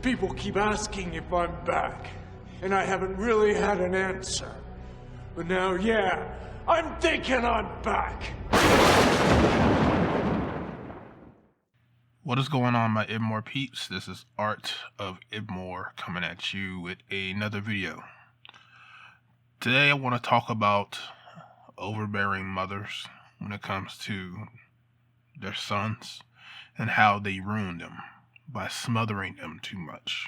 People keep asking if I'm back, and I haven't really had an answer. But now, yeah, I'm thinking I'm back. What is going on, my IBMOR peeps? This is Art of IBMOR coming at you with another video. Today I want to talk about overbearing mothers when it comes to their sons and how they ruin them by smothering them too much.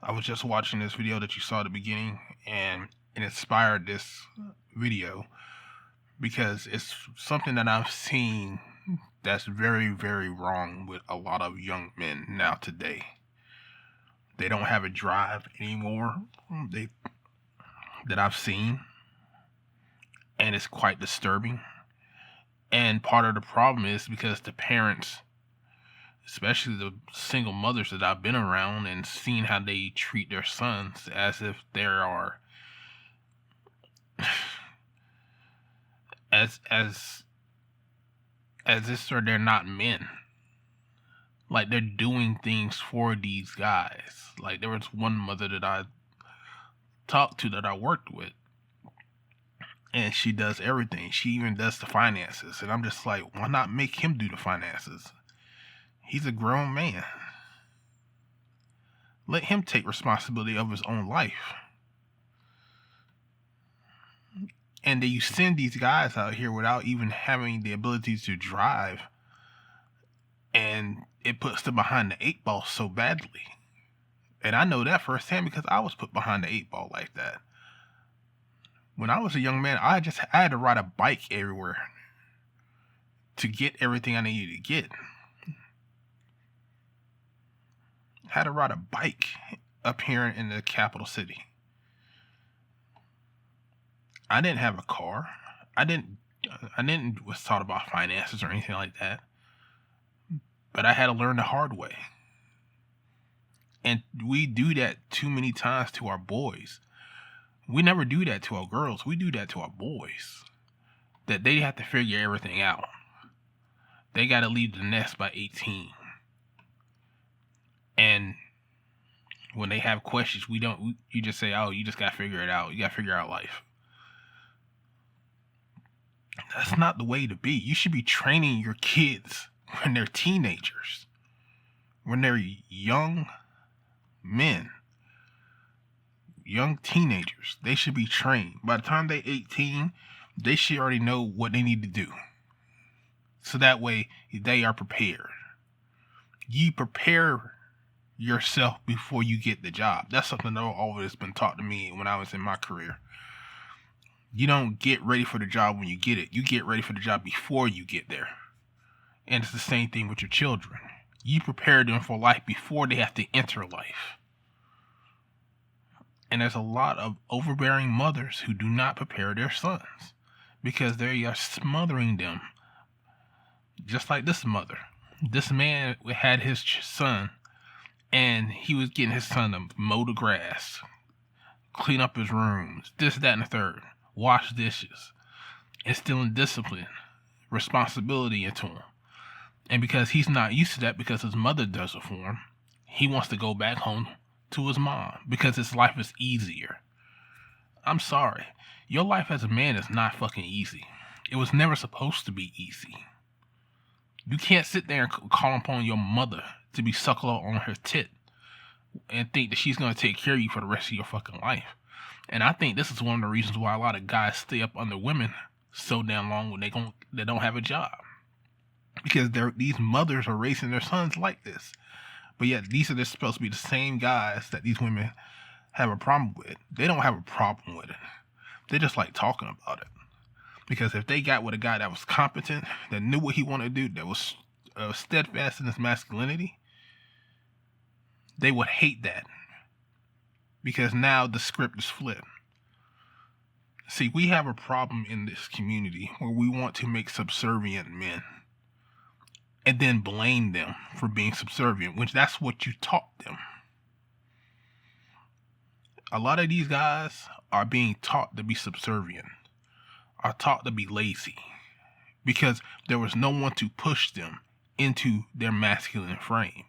I was just watching this video that you saw at the beginning, and it inspired this video because it's something that I've seen that's very, very wrong with a lot of young men now today. They don't have a drive anymore that I've seen, and it's quite disturbing. And part of the problem is because the parents, especially the single mothers that I've been around and seen how they treat their sons as if they are as if they're not men. Like they're doing things for these guys. Like there was one mother that I talked to that I worked with, and she does everything. She even does the finances. And I'm just like, why not make him do the finances? He's a grown man. Let him take responsibility of his own life. And then you send these guys out here without even having the ability to drive, and it puts them behind the eight ball so badly. And I know that firsthand because I was put behind the eight ball like that. When I was a young man, I had to ride a bike everywhere to get everything I needed to get. I had to ride a bike up here in the capital city. I didn't have a car. I didn't was taught about finances or anything like that. But I had to learn the hard way. And we do that too many times to our boys. We never do that to our girls. We do that to our boys. That they have to figure everything out. They got to leave the nest by 18. And when they have questions, you just say, oh, you just got to figure it out. You got to figure out life. That's not the way to be. You should be training your kids when they're teenagers. When they're young men. Young teenagers. They should be trained. By the time they're 18, they should already know what they need to do. So that way, they are prepared. You prepare yourself before you get the job. That's something that always been taught to me when I was in my career. You don't get ready for the job when you get it. You get ready for the job before you get there. And it's the same thing with your children. You prepare them for life before they have to enter life. And there's a lot of overbearing mothers who do not prepare their sons because they are smothering them. Just like this mother. This man had his son, and he was getting his son to mow the grass, clean up his rooms, this, that, and the third. Wash dishes, instilling discipline, responsibility into him. And because he's not used to that, because his mother does it for him, he wants to go back home to his mom because his life is easier. I'm sorry. Your life as a man is not fucking easy. It was never supposed to be easy. You can't sit there and call upon your mother to be suckling on her tit and think that she's going to take care of you for the rest of your fucking life. And I think this is one of the reasons why a lot of guys stay up under women so damn long when they don't have a job. Because these mothers are raising their sons like this. But yet these are just supposed to be the same guys that these women have a problem with. They don't have a problem with it. They just like talking about it. Because if they got with a guy that was competent, that knew what he wanted to do, that was steadfast in his masculinity, they would hate that. Because now the script is flipped. See, we have a problem in this community where we want to make subservient men and then blame them for being subservient, which that's what you taught them. A lot of these guys are being taught to be subservient, are taught to be lazy, because there was no one to push them into their masculine frame.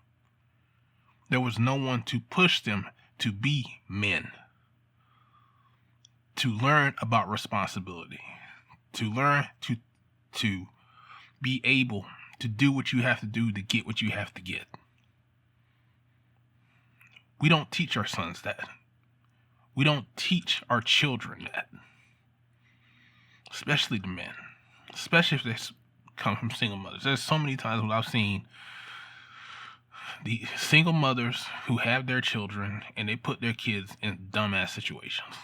There was no one to push them to be men, to learn about responsibility, to learn to be able to do what you have to do to get what you have to get. We don't teach our sons that. We don't teach our children that. Especially the men. Especially if they come from single mothers. There's so many times when I've seen the single mothers who have their children and they put their kids in dumbass situations.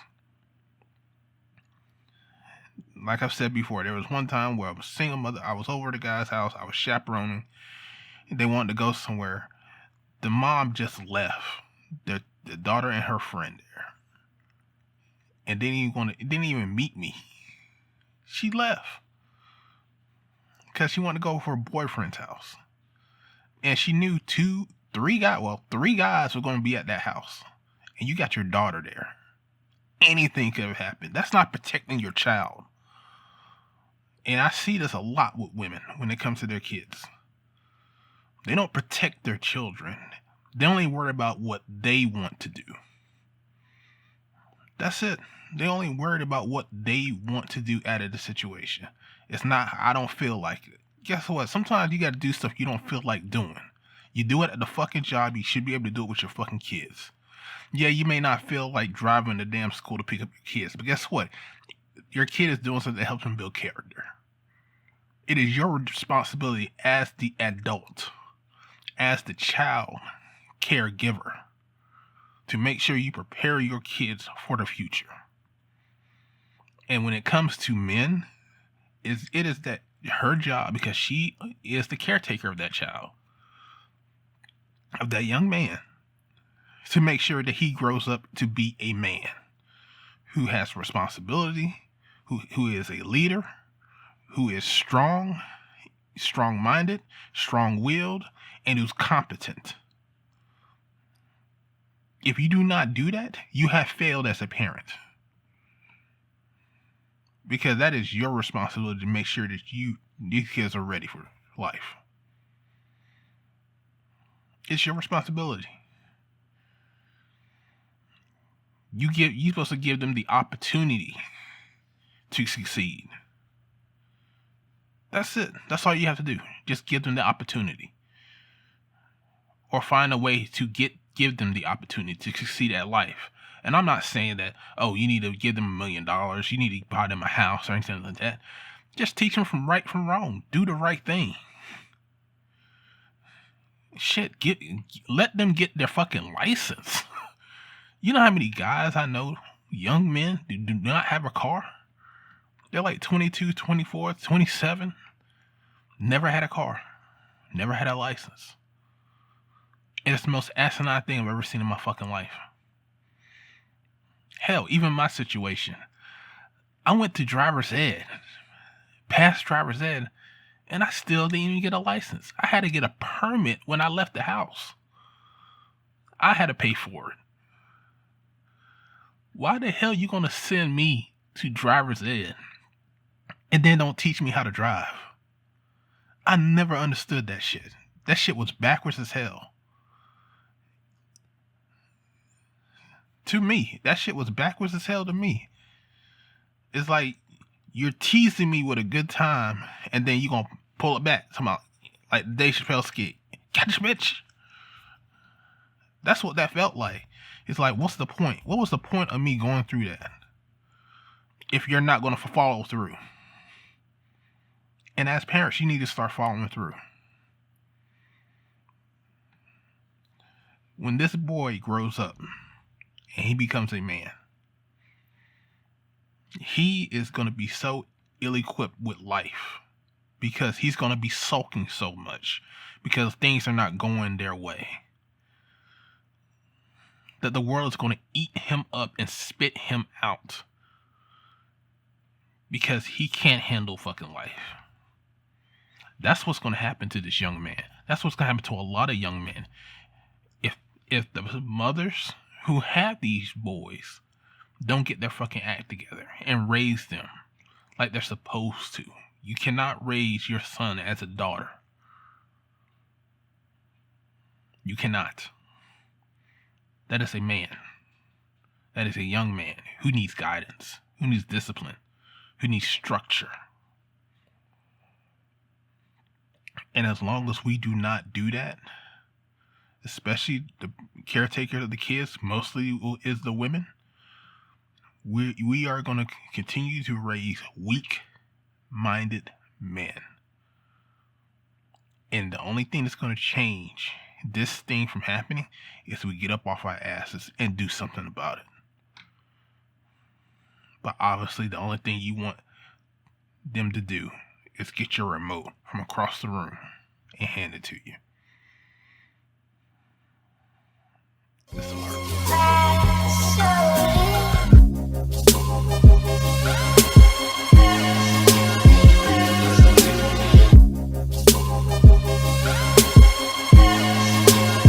Like I've said before, there was one time where I was a single mother. I was over at a guy's house. I was chaperoning. They wanted to go somewhere. The mom just left the daughter and her friend there. And didn't even meet me. She left. Because she wanted to go for her boyfriend's house. And she knew three guys were going to be at that house. And you got your daughter there. Anything could have happened. That's not protecting your child. And I see this a lot with women when it comes to their kids. They don't protect their children. They only worry about what they want to do. That's it. They only worried about what they want to do out of the situation. It's not, I don't feel like it. Guess what? Sometimes you got to do stuff you don't feel like doing. You do it at the fucking job. You should be able to do it with your fucking kids. Yeah, you may not feel like driving to damn school to pick up your kids. But guess what? Your kid is doing something that helps them build character. It is your responsibility as the adult, as the child caregiver, to make sure you prepare your kids for the future. And when it comes to men, it is that her job, because she is the caretaker of that child, of that young man, to make sure that he grows up to be a man who has responsibility, who is a leader, who is strong-minded, strong-willed, and who's competent. If you do not do that, you have failed as a parent. Because that is your responsibility to make sure that these kids are ready for life. It's your responsibility. You're supposed to give them the opportunity to succeed. That's it. That's all you have to do. Just give them the opportunity. Or find a way to give them the opportunity to succeed at life. And I'm not saying that, you need to give them $1 million. You need to buy them a house or anything like that. Just teach them from right from wrong. Do the right thing. Shit, let them get their fucking license. You know how many guys I know, young men, do not have a car? They're like 22, 24, 27. Never had a car. Never had a license. And it's the most asinine thing I've ever seen in my fucking life. Hell, even my situation. I went to driver's ed, passed driver's ed, and I still didn't even get a license. I had to get a permit when I left the house. I had to pay for it. Why the hell you gonna send me to driver's ed and then don't teach me how to drive? I never understood that shit. That shit was backwards as hell. To me, that shit was backwards as hell to me. It's like you're teasing me with a good time and then you gonna pull it back. Somehow, like Dave Chappelle skit. Catch bitch. That's what that felt like. It's like, what's the point? What was the point of me going through that if you're not going to follow through? And as parents, you need to start following through. When this boy grows up and he becomes a man, he is going to be so ill-equipped with life because he's going to be sulking so much because things are not going their way, that the world is going to eat him up and spit him out because he can't handle fucking life. That's what's going to happen to this young man. That's what's going to happen to a lot of young men. If the mothers who have these boys don't get their fucking act together and raise them like they're supposed to. You cannot raise your son as a daughter. You cannot. That is a man. That is a young man who needs guidance, who needs discipline, who needs structure. And as long as we do not do that, especially the caretaker of the kids, mostly is the women, we are going to continue to raise weak-minded men. And the only thing that's going to change this thing from happening is we get up off our asses and do something about it. But obviously, the only thing you want them to do is get your remote from across the room and hand it to you.